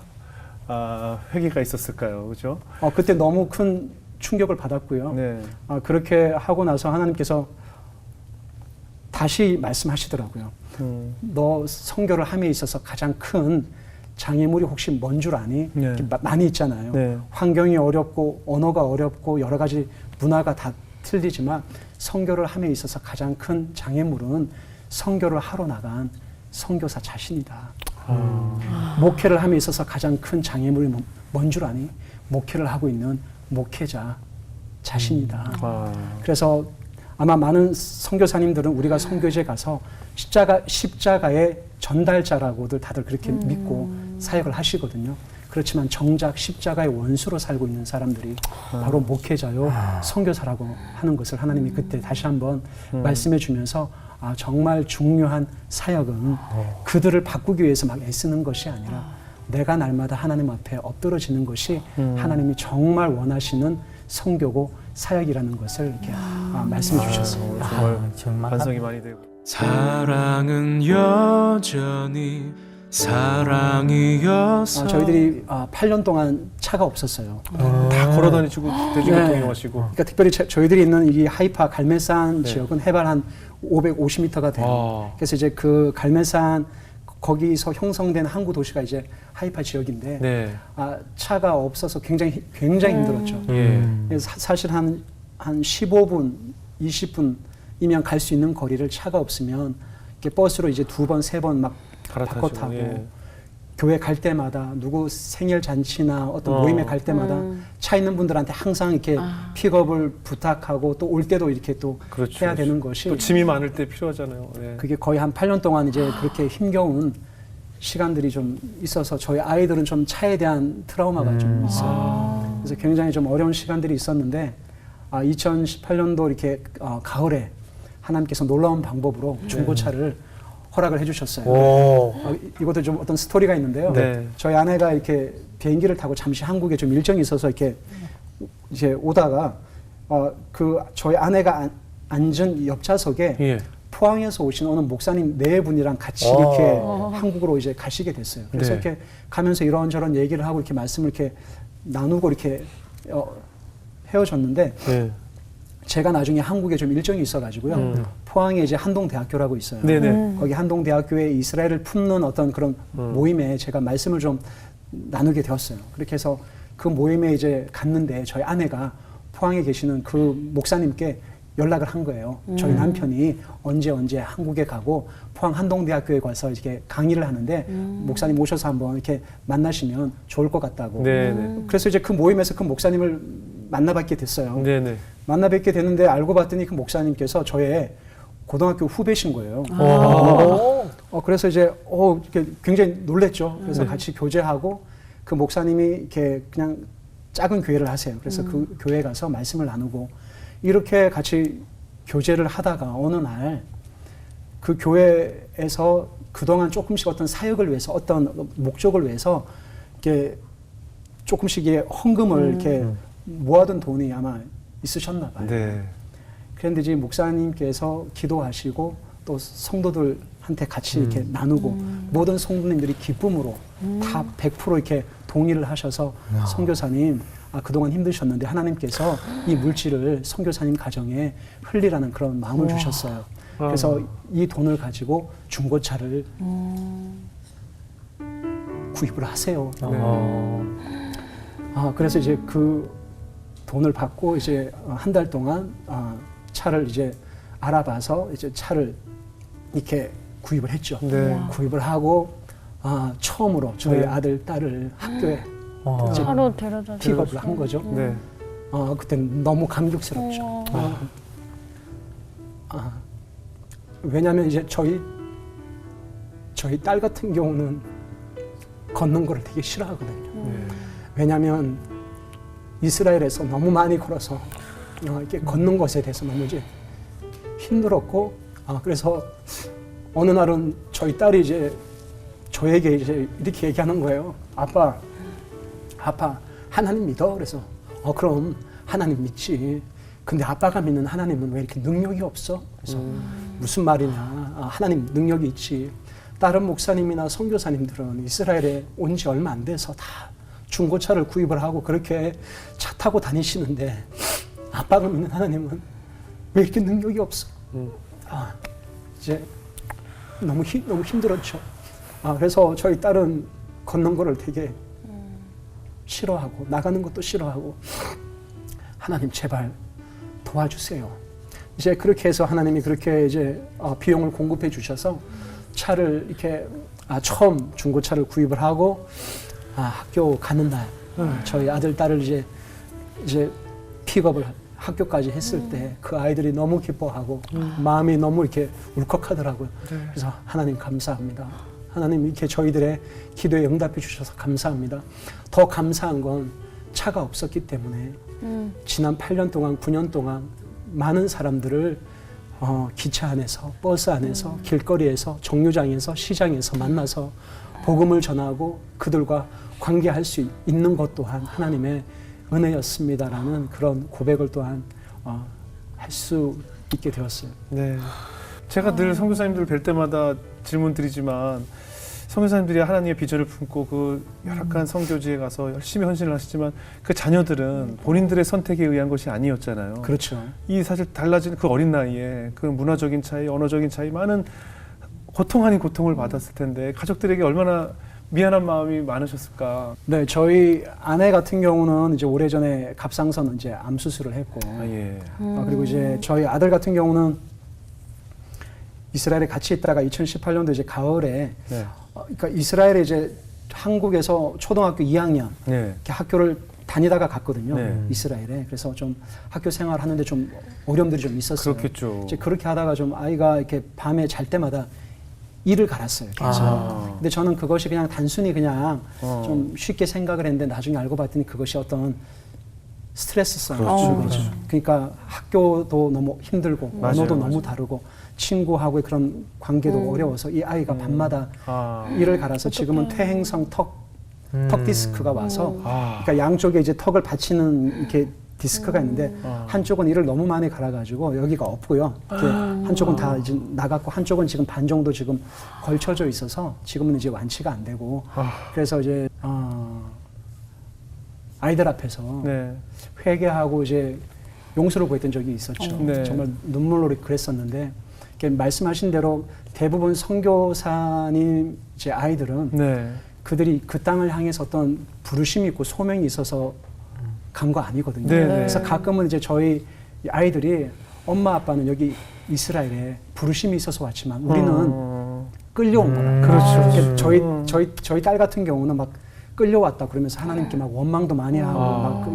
회개가 있었을까요, 그렇죠? 그때 너무 큰 충격을 받았고요. 네. 그렇게 하고 나서 하나님께서 다시 말씀하시더라고요. 너 선교를 함에 있어서 가장 큰 장애물이 혹시 뭔 줄 아니? 네. 이렇게 많이 있잖아요. 네. 환경이 어렵고 언어가 어렵고 여러 가지 문화가 다 틀리지만 선교를 함에 있어서 가장 큰 장애물은 선교를 하러 나간 선교사 자신이다. 목회를 함에 있어서 가장 큰 장애물이 뭔 줄 아니? 목회를 하고 있는 목회자 자신이다. 그래서 아마 많은 선교사님들은 우리가 선교지에 가서 십자가의 전달자라고들 다들 그렇게 믿고 사역을 하시거든요. 그렇지만 정작 십자가의 원수로 살고 있는 사람들이 바로 목회자요, 선교사라고 하는 것을 하나님이 그때 다시 한번 말씀해 주면서 정말 중요한 사역은 그들을 바꾸기 위해서 막 애쓰는 것이 아니라 내가 날마다 하나님 앞에 엎드러지는 것이 하나님이 정말 원하시는 선교고 사역이라는 것을 이렇게 말씀해 주셨습니다. 정말 반성이 많이 되고. 사랑은 여전히 사랑이어서 저희들이 8년 동안 차가 없었어요. 다 걸어다니시고 대중교통 이용하시고. 그러니까 특별히 저희들이 있는 이 하이파 갈매산 지역은 해발 한 550m가 돼요. 그래서 이제 그 갈매산 거기서 형성된 항구 도시가 이제 하이파 지역인데 네. 차가 없어서 굉장히 힘들었죠. 그래서 사실 한 15분, 20분이면 갈 수 있는 거리를 차가 없으면 이렇게 버스로 이제 2번, 3번 막 바꿔 타고 교회 갈 때마다 누구 생일 잔치나 어떤 모임에 갈 때마다 차 있는 분들한테 항상 이렇게 픽업을 부탁하고 또 올 때도 이렇게 또 해야 되는 것이 또 짐이 많을 때 필요하잖아요. 네. 그게 거의 한 8년 동안 이제 그렇게 힘겨운 시간들이 좀 있어서 저희 아이들은 좀 차에 대한 트라우마가 좀 있어요. 그래서 굉장히 좀 어려운 시간들이 있었는데 2018년도 이렇게 가을에 하나님께서 놀라운 방법으로 중고차를 허락을 해주셨어요. 이것도 좀 어떤 스토리가 있는데요. 네. 저희 아내가 이렇게 비행기를 타고 잠시 한국에 좀 일정이 있어서 이렇게 이제 오다가 저희 아내가 앉은 옆좌석에 포항에서 오신 어느 목사님 네 분이랑 같이 이렇게 한국으로 이제 가시게 됐어요. 그래서 이렇게 가면서 이런저런 얘기를 하고 이렇게 말씀을 이렇게 나누고 이렇게 헤어졌는데 제가 나중에 한국에 좀 일정이 있어가지고요. 포항에 이제 한동대학교라고 있어요. 거기 한동대학교에 이스라엘을 품는 어떤 그런 모임에 제가 말씀을 좀 나누게 되었어요. 그렇게 해서 그 모임에 이제 갔는데 저희 아내가 포항에 계시는 그 목사님께 연락을 한 거예요. 저희 남편이 언제 한국에 가고 포항 한동대학교에 가서 이렇게 강의를 하는데 목사님 오셔서 한번 이렇게 만나시면 좋을 것 같다고. 네네. 그래서 이제 그 모임에서 그 목사님을 만나뵙게 됐어요. 네네. 만나뵙게 됐는데 알고 봤더니 그 목사님께서 저의 고등학교 후배신 거예요. 그래서 이제 이렇게 굉장히 놀랬죠. 그래서 같이 교제하고 그 목사님이 이렇게 그냥 작은 교회를 하세요. 그래서 그 교회에 가서 말씀을 나누고 이렇게 같이 교제를 하다가 어느 날 그 교회에서 그동안 조금씩 어떤 사역을 위해서 어떤 목적을 위해서 이렇게 조금씩 헌금을 이렇게 모아둔 돈이 아마 있으셨나 봐요. 네. 그런데 이제 목사님께서 기도하시고 또 성도들한테 같이 이렇게 나누고 모든 성도님들이 기쁨으로 다 100% 이렇게 동의를 하셔서 선교사님 그동안 힘드셨는데 하나님께서 이 물질을 선교사님 가정에 흘리라는 그런 마음을 주셨어요. 그래서 이 돈을 가지고 중고차를 구입을 하세요. 그래서 이제 그 돈을 받고 이제 한 달 동안 차를 이제 알아봐서 이제 차를 이렇게 구입을 했죠. 네. 구입을 하고 처음으로 저희 네. 아들 딸을 학교에 이제 차로 데려다 픽업을 한 거죠. 네. 그때 너무 감격스럽죠. 왜냐하면 이제 저희 딸 같은 경우는 걷는 거를 되게 싫어하거든요. 네. 왜냐하면 이스라엘에서 너무 많이 걸어서 이렇게 걷는 것에 대해서 너무 이제 힘들었고, 그래서 어느 날은 저희 딸이 이제 저에게 이제 이렇게 얘기하는 거예요. 아빠, 하나님 믿어? 그래서 그럼 하나님 믿지. 근데 아빠가 믿는 하나님은 왜 이렇게 능력이 없어? 그래서 무슨 말이냐? 하나님 능력이 있지. 다른 목사님이나 선교사님들은 이스라엘에 온 지 얼마 안 돼서 다 중고차를 구입을 하고 그렇게 차 타고 다니시는데 아빠가 믿는 하나님은 왜 이렇게 능력이 없어? 이제 너무 힘들었죠. 그래서 저희 딸은 걷는 거를 되게 싫어하고 나가는 것도 싫어하고 하나님 제발 도와주세요. 이제 그렇게 해서 하나님이 그렇게 이제 비용을 공급해 주셔서 차를 이렇게 처음 중고차를 구입을 하고 학교 가는 날 저희 아들 딸을 이제 픽업을 학교까지 했을 때 그 아이들이 너무 기뻐하고 마음이 너무 이렇게 울컥하더라고요. 그래서 하나님 감사합니다. 하나님 이렇게 저희들의 기도에 응답해 주셔서 감사합니다. 더 감사한 건 차가 없었기 때문에 지난 8년 동안 9년 동안 많은 사람들을 기차 안에서 버스 안에서 길거리에서 정류장에서 시장에서 만나서 복음을 전하고 그들과 관계할 수 있는 것 또한 하나님의 은혜였습니다라는 그런 고백을 또한 할 수 있게 되었어요. 네. 제가 늘 선교사님들 뵐 때마다 질문 드리지만 선교사님들이 하나님의 비전을 품고 그 열악한 선교지에 가서 열심히 헌신을 하시지만 그 자녀들은 본인들의 선택에 의한 것이 아니었잖아요. 그렇죠. 이 사실 달라진 그 어린 나이에 그 문화적인 차이, 언어적인 차이, 많은 고통 아닌 고통을 받았을 텐데 가족들에게 얼마나 미안한 마음이 많으셨을까. 네, 저희 아내 같은 경우는 이제 오래전에 갑상선 이제 암 수술을 했고, 예. 그리고 이제 저희 아들 같은 경우는 이스라엘에 같이 있다가 2018년도 이제 가을에, 네. 그러니까 이스라엘에 이제 한국에서 초등학교 2학년 네. 이렇게 학교를 다니다가 갔거든요. 네. 이스라엘에. 그래서 좀 학교 생활하는데 좀 어려움들이 좀 있었어요. 그렇겠죠. 이제 그렇게 하다가 좀 아이가 이렇게 밤에 잘 때마다 이를 갈았어요. 계속. 근데 저는 그것이 그냥 단순히 그냥 좀 쉽게 생각을 했는데 나중에 알고 봤더니 그것이 어떤 스트레스성. 그렇죠. 그러니까 학교도 너무 힘들고 맞아요, 언어도 맞아요. 너무 다르고 친구하고의 그런 관계도 어려워서 이 아이가 밤마다 이를 갈아서 지금은 퇴행성 턱 디스크가 와서 그러니까 양쪽에 이제 턱을 받치는 이렇게 디스크가 있는데 한쪽은 이를 너무 많이 갈아가지고 여기가 없고요. 이렇게 한쪽은 다 이제 나갔고 한쪽은 지금 반 정도 지금 걸쳐져 있어서 지금은 이제 완치가 안 되고 그래서 이제 아이들 앞에서 네. 회개하고 이제 용서를 구했던 적이 있었죠. 네. 정말 눈물로 그랬었는데 이렇게 말씀하신 대로 대부분 선교사님 이제 아이들은 네. 그들이 그 땅을 향해서 어떤 부르심이 있고 소명이 있어서 간 거 아니거든요. 네, 네. 그래서 가끔은 이제 저희 아이들이 엄마 아빠는 여기 이스라엘에 부르심이 있어서 왔지만 우리는 끌려온 거다. 그렇죠. 이렇게 저희 딸 같은 경우는 막 끌려왔다 그러면서 하나님께 막 원망도 많이 하고 막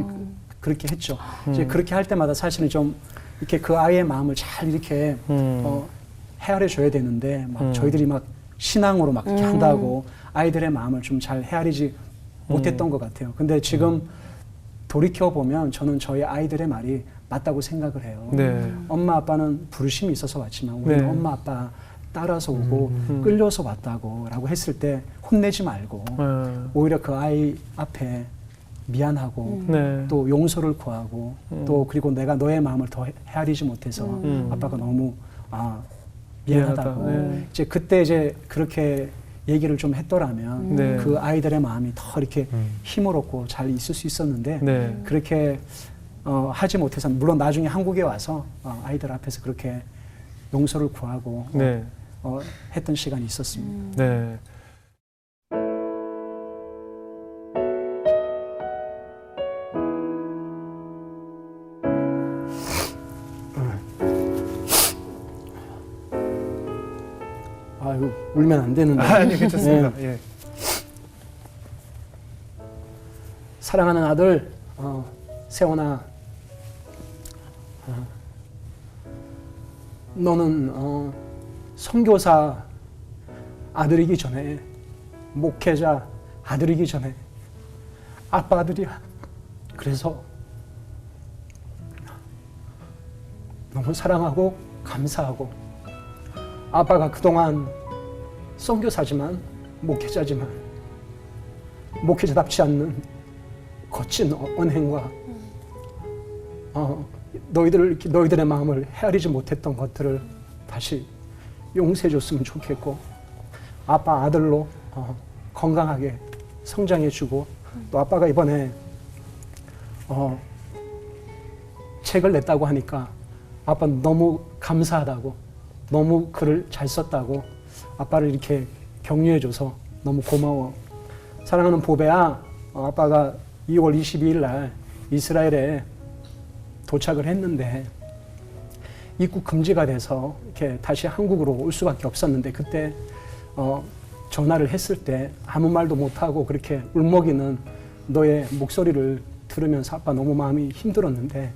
그렇게 했죠. 이제 그렇게 할 때마다 사실은 좀 이렇게 그 아이의 마음을 잘 이렇게 헤아려 줘야 되는데 막 저희들이 막 신앙으로 막 이렇게 한다고 아이들의 마음을 좀 잘 헤아리지 못했던 것 같아요. 근데 지금 돌이켜 보면 저는 저희 아이들의 말이 맞다고 생각을 해요. 네. 엄마 아빠는 부르심이 있어서 왔지만 우리는 네. 엄마 아빠 따라서 오고 끌려서 왔다고라고 했을 때 혼내지 말고 오히려 그 아이 앞에 미안하고 네. 또 용서를 구하고 또 그리고 내가 너의 마음을 더 헤아리지 못해서 아빠가 너무 미안하다고 네. 이제 그때 이제 그렇게 얘기를 좀 했더라면 네. 그 아이들의 마음이 더 이렇게 힘을 얻고 잘 있을 수 있었는데 네. 그렇게 하지 못해서 물론 나중에 한국에 와서 아이들 앞에서 그렇게 용서를 구하고 네. 했던 시간이 있었습니다. 네. 아유 울면 안 되는데. 아니 괜찮습니다. 예. 사랑하는 아들 세원아, 너는 선교사 아들이기 전에 목회자 아들이기 전에 아빠 아들이야. 그래서 너무 사랑하고 감사하고 아빠가 그동안 선교사지만 목회자지만 목회자답지 않는 거친 언행과 너희들의 마음을 헤아리지 못했던 것들을 다시 용서해 줬으면 좋겠고 아빠 아들로 건강하게 성장해 주고 또 아빠가 이번에 책을 냈다고 하니까 아빠 너무 감사하다고 너무 글을 잘 썼다고 아빠를 이렇게 격려해 줘서 너무 고마워. 사랑하는 보배야, 아빠가 2월 22일 날 이스라엘에 도착을 했는데 입국 금지가 돼서 이렇게 다시 한국으로 올 수밖에 없었는데 그때 전화를 했을 때 아무 말도 못하고 그렇게 울먹이는 너의 목소리를 들으면서 아빠 너무 마음이 힘들었는데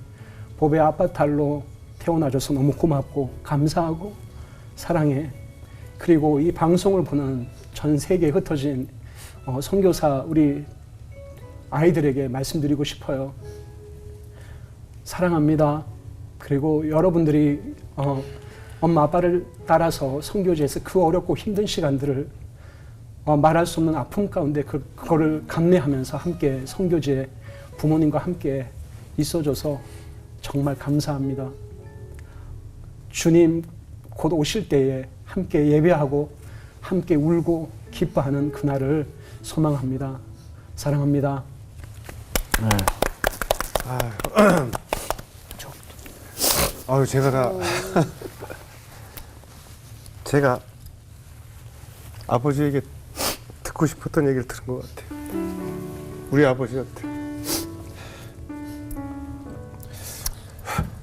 보배 아빠 딸로 태어나줘서 너무 고맙고 감사하고 사랑해. 그리고 이 방송을 보는 전 세계에 흩어진 선교사 우리 아이들에게 말씀드리고 싶어요. 사랑합니다. 그리고 여러분들이 엄마 아빠를 따라서 선교지에서 그 어렵고 힘든 시간들을 말할 수 없는 아픔 가운데 그거를 감내하면서 함께 선교지에 부모님과 함께 있어줘서 정말 감사합니다. 주님 곧 오실 때에 함께 예배하고 함께 울고 기뻐하는 그날을 소망합니다. 사랑합니다. 아유 제가 아버지에게 듣고 싶었던 얘기를 들은 것 같아요. 우리 아버지한테.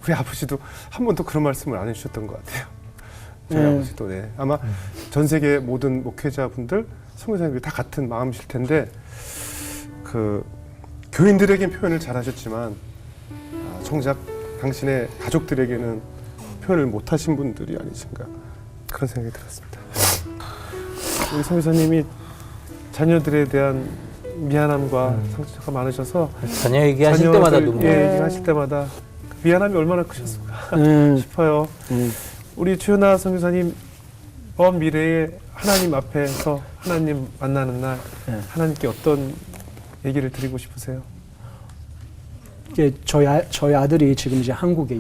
우리 아버지도 한 번도 그런 말씀을 안 해주셨던 것 같아요. 저희 아버지도. 네. 아마 전 세계 모든 목회자분들, 선교사님들이 다 같은 마음이실 텐데 그 교인들에겐 표현을 잘하셨지만 정작 당신의 가족들에게는 표현을 못하신 분들이 아니신가 그런 생각이 들었습니다. 우리 선교사님이 자녀들에 대한 미안함과 상처가 많으셔서 자녀 얘기하실 때마다 눈물. 얘기하실 때마다 그 미안함이 얼마나 크셨을까 싶어요. 우리 주연아 선교사님 먼 미래에 하나님 앞에서 하나님 만나는 날 하나님께 어떤 얘기를 드리고 싶으세요? 이게 저희 아들이 지금 이제 한국에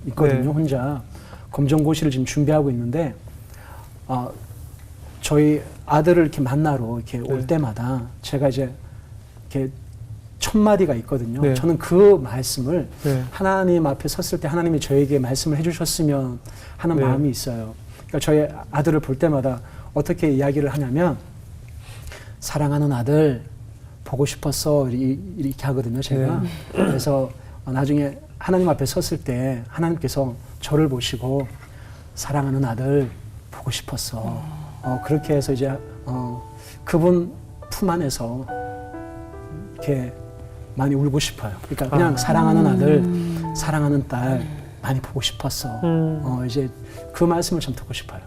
있거든요. 네. 혼자 검정고시를 지금 준비하고 있는데 저희 아들을 이렇게 만나러 이렇게 올 때마다 제가 이제 이렇게 첫 마디가 있거든요. 네. 저는 그 말씀을 네. 하나님 앞에 섰을 때 하나님이 저에게 말씀을 해주셨으면 하는 네. 마음이 있어요. 그러니까 저희 아들을 볼 때마다 어떻게 이야기를 하냐면 사랑하는 아들, 보고 싶었어 이렇게 하거든요, 제가. 그래서 나중에 하나님 앞에 섰을 때 하나님께서 저를 보시고 사랑하는 아들 보고 싶었어. 그렇게 해서 이제 그분 품 안에서 이렇게 많이 울고 싶어요. 그러니까 그냥 사랑하는 아들, 사랑하는 딸 많이 보고 싶었어. 이제 그 말씀을 좀 듣고 싶어요.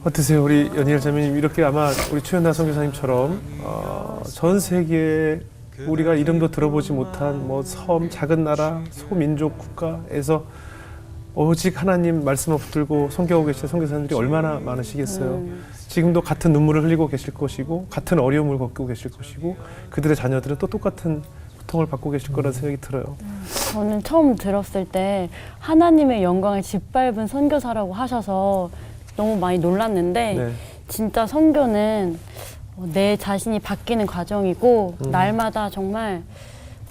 어떠세요, 우리 연희엘 자매님? 이렇게 아마 우리 최연나 선교사님처럼 전 세계에 우리가 이름도 들어보지 못한 뭐 섬, 작은 나라, 소민족 국가에서 오직 하나님 말씀을 붙들고 선교하고 계신 선교사님들이 얼마나 많으시겠어요. 지금도 같은 눈물을 흘리고 계실 것이고 같은 어려움을 겪고 계실 것이고 그들의 자녀들은 또 똑같은 고통을 받고 계실 거라는 생각이 들어요. 저는 처음 들었을 때 하나님의 영광을 짓밟은 선교사라고 하셔서 너무 많이 놀랐는데 네. 진짜 선교는 내 자신이 바뀌는 과정이고 날마다 정말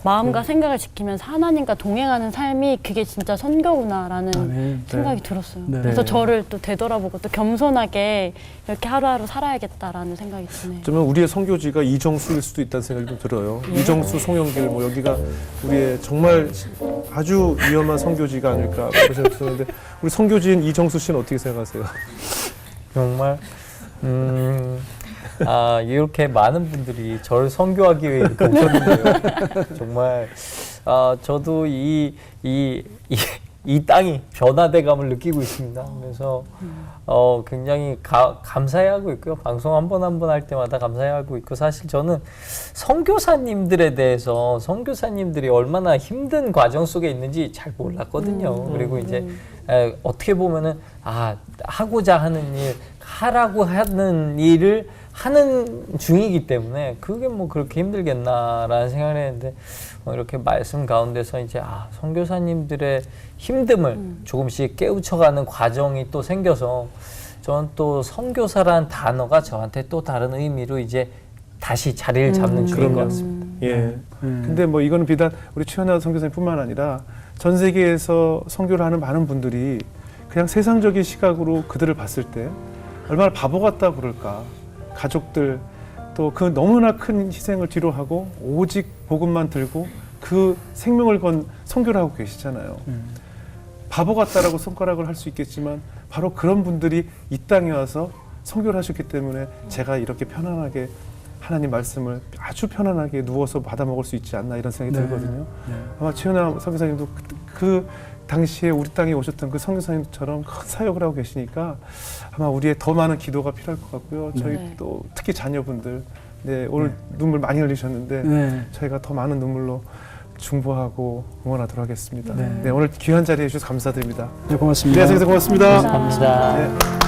마음과 생각을 지키면서 하나님과 동행하는 삶이 그게 진짜 선교구나라는 아멘. 생각이 들었어요. 네. 그래서 저를 또 되돌아보고 또 겸손하게 이렇게 하루하루 살아야겠다라는 생각이 드네요. 어쩌면 우리의 선교지가 이정수일 수도 있다는 생각이 좀 들어요. 이정수, 송영길 뭐 여기가 우리의 정말 아주 위험한 선교지가 아닐까 그런 생각이 드는데 우리 선교지인 이정수 씨는 어떻게 생각하세요? 정말 이렇게 많은 분들이 저를 선교하기 위해 이렇게 오셨는데요. 정말 저도 이 땅이 변화돼감을 느끼고 있습니다. 그래서 굉장히 감사해하고 있고요. 방송 한 번 할 때마다 감사해하고 있고 사실 저는 선교사님들에 대해서 선교사님들이 얼마나 힘든 과정 속에 있는지 잘 몰랐거든요. 그리고 이제 어떻게 보면은 하고자 하는 일, 하라고 하는 일을 하는 중이기 때문에 그게 뭐 그렇게 힘들겠나라는 생각을 했는데 이렇게 말씀 가운데서 이제 선교사님들의 힘듦을 조금씩 깨우쳐가는 과정이 또 생겨서 저는 또 선교사라는 단어가 저한테 또 다른 의미로 이제 다시 자리를 잡는 중인 것 같습니다. 예. 근데 뭐 이거는 비단 우리 최연아 선교사님뿐만 아니라 전 세계에서 선교를 하는 많은 분들이 그냥 세상적인 시각으로 그들을 봤을 때 얼마나 바보 같다 그럴까. 가족들 또 그 너무나 큰 희생을 뒤로하고 오직 복음만 들고 그 생명을 건 선교를 하고 계시잖아요. 바보 같다라고 손가락을 할 수 있겠지만 바로 그런 분들이 이 땅에 와서 선교를 하셨기 때문에 제가 이렇게 편안하게 하나님 말씀을 아주 편안하게 누워서 받아 먹을 수 있지 않나 이런 생각이 들거든요. 아마 최연아 선교사님도 그 당시에 우리 땅에 오셨던 그 선교사님처럼 큰 사역을 하고 계시니까 아마 우리의 더 많은 기도가 필요할 것 같고요. 저희 또 특히 자녀분들 오늘 눈물 많이 흘리셨는데 저희가 더 많은 눈물로 중보하고 응원하도록 하겠습니다. 오늘 귀한 자리에 주셔서 감사드립니다. 네, 고맙습니다. 네, 선생님 고맙습니다. 감사합니다. 네.